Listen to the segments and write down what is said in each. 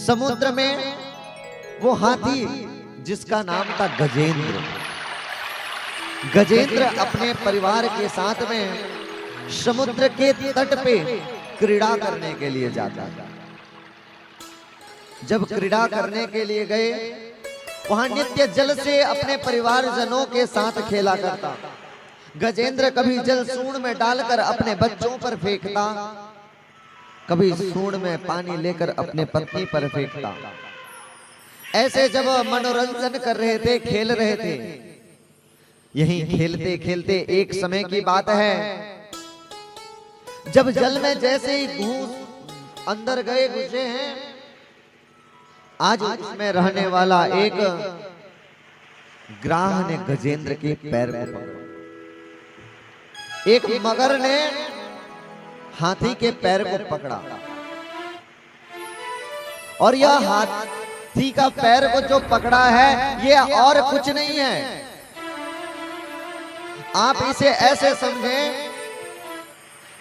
समुद्र में वो हाथी जिसका नाम था गजेंद्र, गजेंद्र अपने परिवार के साथ में समुद्र के तट पे क्रीड़ा करने के लिए जाता था। जब क्रीड़ा करने के लिए गए, वहां नित्य जल से अपने परिवारजनों के साथ खेला करता। गजेंद्र कभी जल सूंड में डालकर अपने बच्चों पर फेंकता, कभी सूंड में पानी लेकर अपने पत्नी पर फेंकता। ऐसे जब मनोरंजन कर रहे थे, खेल रहे थे, यहीं खेलते खेलते एक समय की बात है, जब जल में जैसे ही घुस अंदर गए घुसे हैं, आज उसमें रहने वाला एक ग्राह ने गजेंद्र के पैर को पकड़ा। एक मगर ने हाथी के पैर को पकड़ा, और यह हाथी का पैर को जो पकड़ा है ये और कुछ नहीं है। आप इसे ऐसे समझें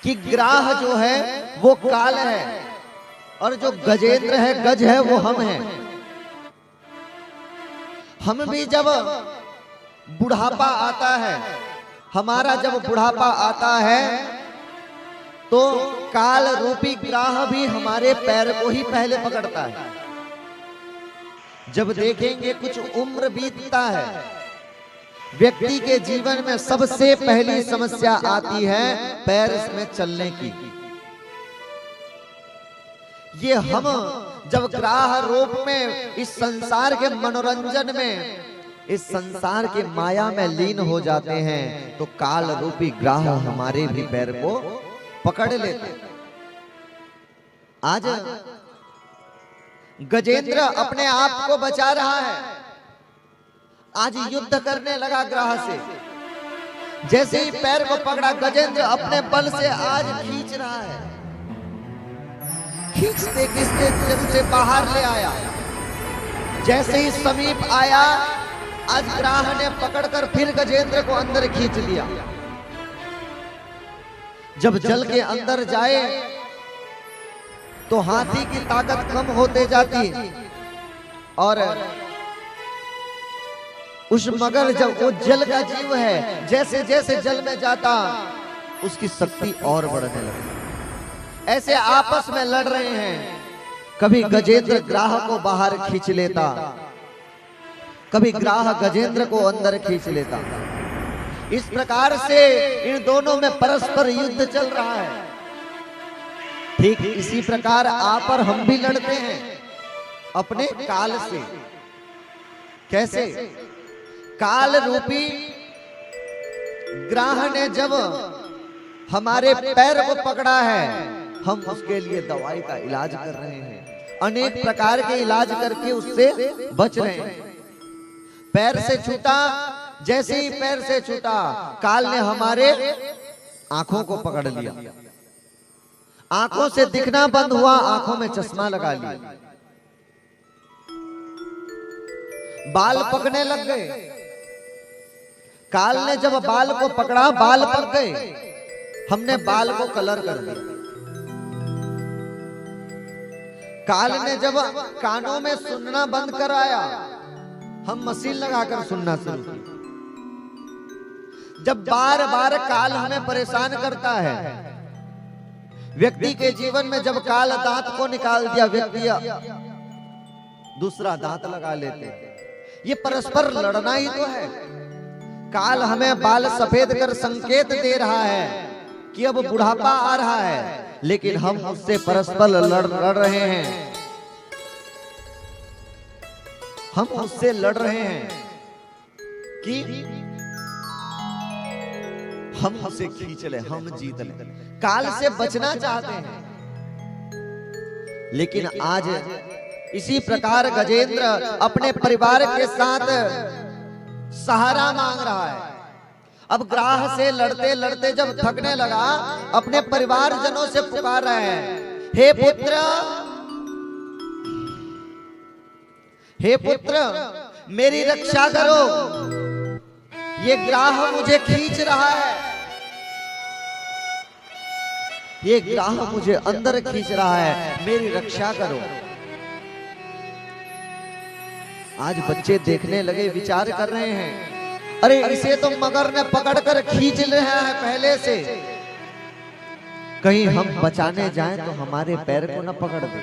कि ग्राह जो है वो काल है, और जो गजेंद्र है, गज है, वो हम हैं। हम भी जब बुढ़ापा आता है, हमारा जब बुढ़ापा आता है, तो काल रूपी ग्राह भी हमारे पैर को ही पहले पकड़ता है। जब देखेंगे कुछ उम्र बीतता है, व्यक्ति के जीवन में सबसे पहली समस्या आती है पैर में चलने की। ये हम जब ग्राह रूप में इस संसार के मनोरंजन में, इस संसार के माया में लीन हो जाते हैं, तो काल रूपी ग्राह हमारे भी पैर को पकड़ लेते। आज गजेंद्र अपने आप को बचा रहा है, आज युद्ध करने लगा ग्राह से। जैसे ही पैर को पकड़ा, गजेंद्र अपने बल से आज खींच रहा है, खींचते खींचते जल से बाहर ले आया। जैसे ही समीप आया, आज ग्राह ने पकड़कर फिर गजेंद्र को अंदर खींच लिया। जब जल के अंदर जाए तो हाथी की ताकत कम होते जाती, और उस मगर, जब वो जल का जीव है, जैसे जैसे जल में जाता उसकी शक्ति और बढ़ने लगती। ऐसे आपस में लड़ रहे हैं, कभी गजेंद्र ग्राह को बाहर खींच लेता, कभी ग्राह गजेंद्र को अंदर खींच लेता। इस प्रकार से इन दोनों में परस्पर युद्ध चल रहा है। ठीक इसी प्रकार आप और हम भी लड़ते हैं अपने काल से। कैसे? काल रूपी ग्राह ने जब हमारे पैर को पकड़ा है, हम उसके लिए दवाई का इलाज कर रहे हैं, अनेक प्रकार के इलाज करके उससे बच रहे हैं। पैर से छूटा, जैसे ही पैर से छूटा, काल ने हमारे आंखों को पकड़ लिया, आंखों से दिखना बंद हुआ, आंखों में चश्मा लगा लिया, बाल पकने लग गए। काल ने जब बाल को पकड़ा, बाल पक गए, हमने बाल को कलर कर दिया। काल ने जब कानों में सुनना बंद कराया, हम मशीन लगाकर सुनना शुरू किया। जब बार बार काल हमें परेशान करता है, व्यक्ति के जीवन में जब काल दांत को निकाल दिया, व्यक्ति दूसरा दांत लगा लेते, ये परस्पर लड़ना ही तो है। काल हमें बाल सफेद कर संकेत दे रहा है कि अब बुढ़ापा आ रहा है, लेकिन हम उससे परस्पर लड़ रहे हैं, हम उससे लड़ रहे हैं कि हम उसे खींच ले, हम जीत ले। काल से बचना चाहते हैं, लेकिन आज इसी प्रकार गजेंद्र अपने परिवार के साथ सहारा मांग रहा है। अब ग्राह से लड़ते लड़ते जब थकने लगा, अपने परिवारजनों से पुकार रहे हैं, हे पुत्र, हे पुत्र, मेरी रक्षा करो, ये ग्राह मुझे खींच रहा है, ये ग्राह मुझे अंदर खींच रहा है, मेरी रक्षा करो। आज बच्चे देखने लगे, विचार कर रहे हैं, अरे इसे तो मगर ने पकड़कर खींच रहा है पहले से, कहीं हम बचाने जाएं तो हमारे पैर को न पकड़ दे।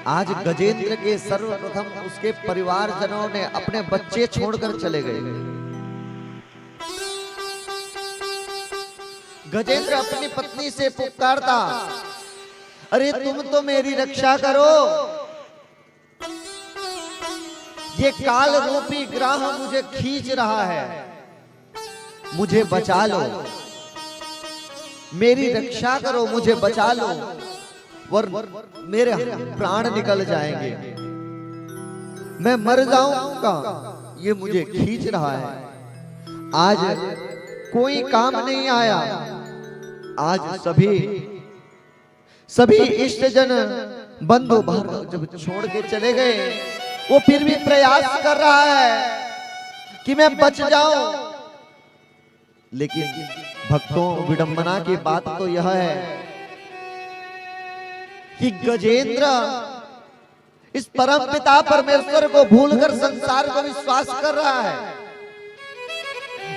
आज गजेंद्र के सर्वप्रथम उसके परिवारजनों ने अपने बच्चे छोड़कर चले गए। गजेंद्र अपनी पत्नी से पुकारता, अरे तुम तो मेरी रक्षा करो, ये काल रूपी ग्राह मुझे खींच रहा है, मुझे बचा लो, मेरी रक्षा करो, मुझे बचा लो, वरना मेरे प्राण निकल जाएंगे, मैं मर जाऊंगा, ये मुझे खींच रहा है। आज कोई काम नहीं आया, आज सभी इष्टजन बंधु भार्गव जब छोड़ के चले गए, वो फिर भी प्रयास कर रहा है कि मैं बच जाऊं। लेकिन भक्तों, विडंबना की बात तो यह है कि गजेंद्र इस परम पिता परमेश्वर को भूलकर संसार को विश्वास कर रहा है।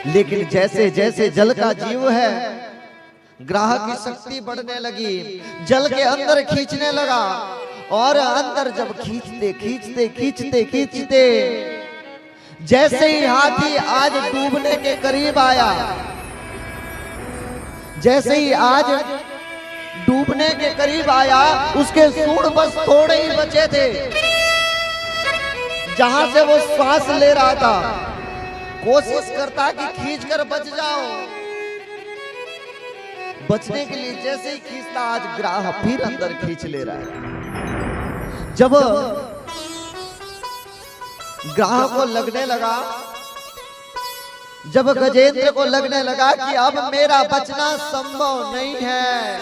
लेकिन जैसे जैसे जल का जीव है, ग्राह की शक्ति बढ़ने लगी, जल के अंदर खींचने लगा, और अंदर जब खींचते खींचते खींचते खींचते जैसे ही हाथी आज डूबने के करीब आया, जैसे ही आज डूबने के करीब आया, उसके सूंड बस थोड़े ही बचे थे, जहां से वो श्वास ले रहा था, कोशिश करता कि खींचकर बच जाओ। बचने के लिए जैसे ही खींचता, आज ग्राह फिर अंदर खींच ले रहा है। जब ग्राह को लगने लगा, जब गजेंद्र को लगने लगा कि अब मेरा बचना संभव नहीं है,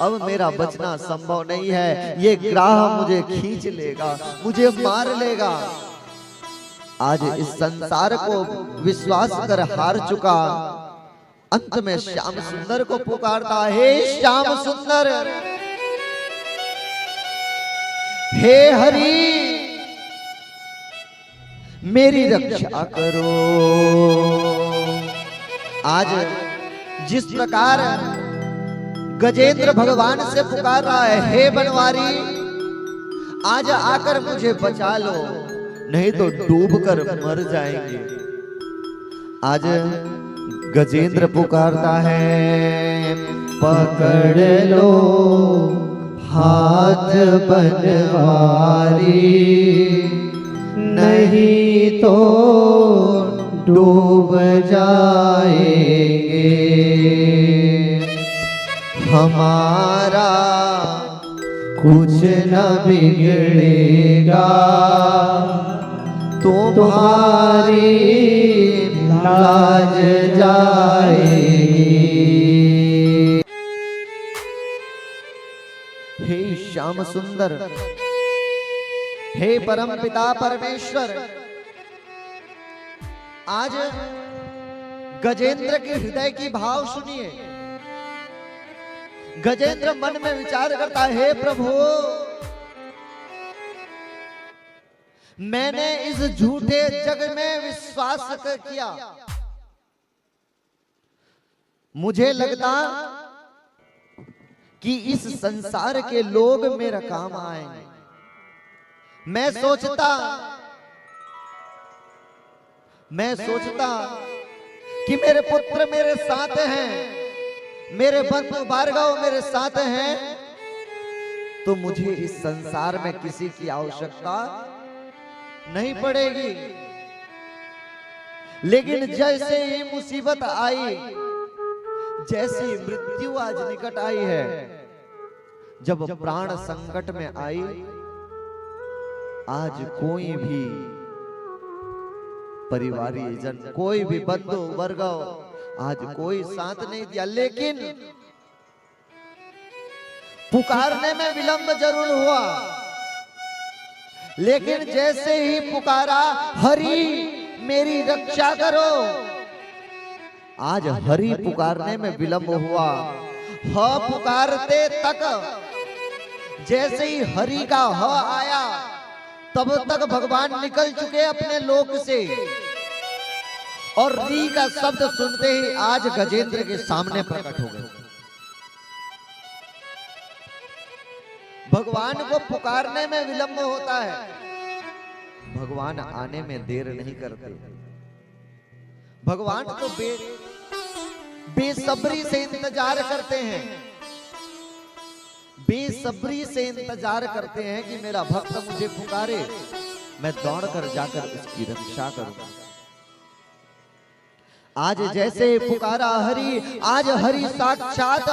अब मेरा बचना संभव नहीं है, ये ग्राह मुझे खींच लेगा, मुझे मार लेगा। आज इस संसार को विश्वास कर हार चुका, अंत में श्याम सुंदर को पुकारता, हे श्याम सुंदर, हे हरि, मेरी रक्षा करो। आज जिस प्रकार गजेंद्र भगवान से पुकार रहा है, हे बनवारी, आज आकर मुझे बचा लो, नहीं तो डूबकर मर जाएंगे। आज गजेंद्र पुकारता है, पकड़ लो हाथ बनवारी, नहीं तो डूब जाएंगे, हमारा कुछ न बिगड़ेगा, तुम्हारी लाज जाएगी। हे श्याम सुंदर, हे परम पिता परमेश्वर, आज गजेंद्र के हृदय की भाव सुनिए। गजेंद्र मन में विचार करता है, हे प्रभु, मैंने इस झूठे जग में विश्वास किया, मुझे लगता कि इस संसार के लोग मेरा काम आएंगे। मैं सोचता कि मेरे पुत्र मेरे साथ हैं, मेरे बंधु भार्गव मेरे साथ हैं, तो मुझे इस संसार में किसी की आवश्यकता नहीं पड़ेगी। लेकिन जैसे ही मुसीबत आई, जैसी मृत्यु आज निकट आई है, जब प्राण संकट में आई, आज कोई भी परिवारी जन, कोई भी बंधु वर्ग, आज कोई साथ नहीं दिया। लेकिन पुकारने में विलंब जरूर हुआ, लेकिन जैसे ही पुकारा, हरि मेरी रक्षा करो, आज हरि पुकारने में विलंब हुआ। ह पुकारते तक जैसे ही हरि का ह आया तब तक भगवान निकल चुके अपने लोक से, और री का शब्द सुनते ही आज गजेंद्र के सामने प्रकट हो गए। भगवान को पुकारने में विलंब होता है, भगवान आने में देर नहीं करते। भगवान तो बेसब्री से इंतजार करते हैं, बेसब्री से इंतजार करते हैं कि मेरा भक्त मुझे पुकारे, मैं दौड़कर जाकर उसकी रक्षा करूं। आज जैसे पुकारा हरि, आज हरि साक्षात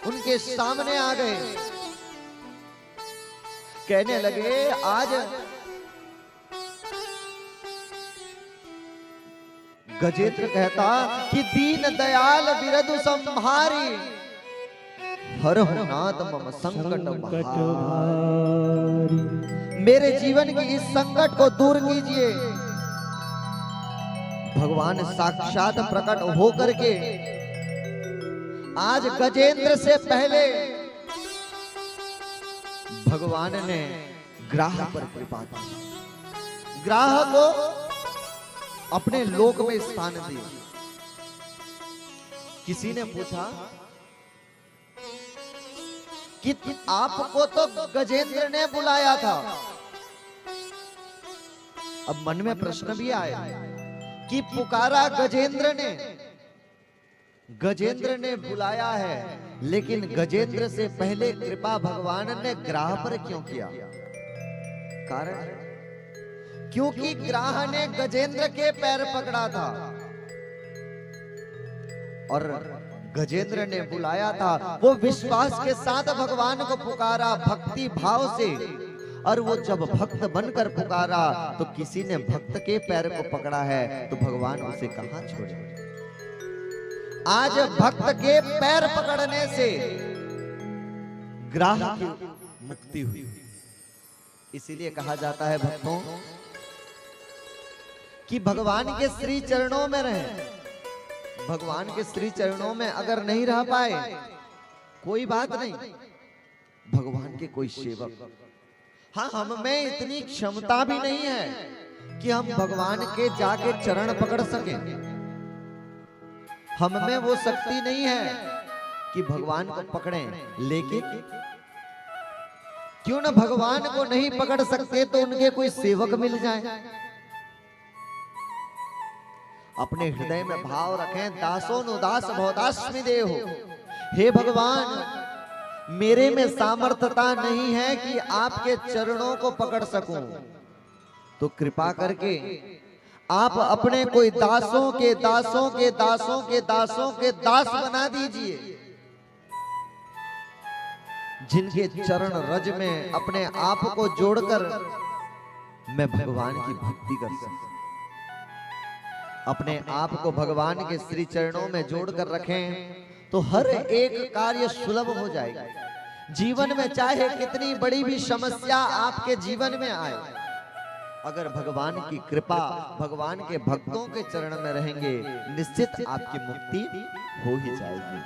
उनके सामने आ गए। कहने लगे आज गजेंद्र कहता कि दीन दयाल बिरदु संहारी, हरहु नाथ मम संकट भारी। मेरे जीवन की इस संकट को दूर कीजिए। भगवान साक्षात प्रकट होकर के आज गजेंद्र से पहले भगवान ने ग्राह पर कृपा की, ग्राह को अपने लोक में स्थान दिया। किसी ने पूछा कि आपको तो गजेंद्र ने बुलाया था। अब मन में प्रश्न भी आया कि पुकारा गजेंद्र ने, गजेंद्र ने बुलाया है, लेकिन गजेंद्र से पहले कृपा भगवान ने ग्राह पर क्यों किया? कारण क्योंकि ग्राह ने गजेंद्र के पैर पकड़ा था और गजेंद्र ने बुलाया था। वो विश्वास के साथ भगवान को पुकारा भक्ति भाव से, और वो जब भक्त बनकर पुकारा तो किसी ने भक्त के पैर को पकड़ा है तो भगवान उसे कहां छोड़े। आज भक्त के पैर पकड़ने से ग्राह की मुक्ति हुई। इसीलिए कहा जाता है भक्तों कि भगवान के श्री चरणों में रहें। भगवान के श्री चरणों में अगर नहीं रह पाए कोई बात नहीं, भगवान के कोई सेवक, हाँ हम में इतनी क्षमता भी नहीं है कि हम भगवान के जाके चरण पकड़ सकें। हम में वो शक्ति नहीं है कि भगवान को पकड़ें, लेकिन क्यों ना भगवान को नहीं पकड़ सकते तो उनके कोई सेवक मिल जाए। अपने हृदय में भाव रखें, दासों नु दास बहुदास्मि देहो। हे भगवान, मेरे में सामर्थ्यता नहीं है कि आपके चरणों को पकड़ सकूं, तो कृपा करके आप अपने कोई दासों के दासों के दासों के दासों के दास बना दीजिए, जिनके चरण रज में अपने आप को जोड़कर मैं भगवान की भक्ति कर सकूं। अपने आप को भगवान के श्री चरणों में जोड़कर रखें तो हर एक कार्य सुलभ हो जाएगा। जीवन में चाहे कितनी बड़ी भी समस्या आपके जीवन में आए, अगर भगवान की कृपा, भगवान के भक्तों के चरण में रहेंगे, निश्चित आपकी मुक्ति हो ही जाएगी।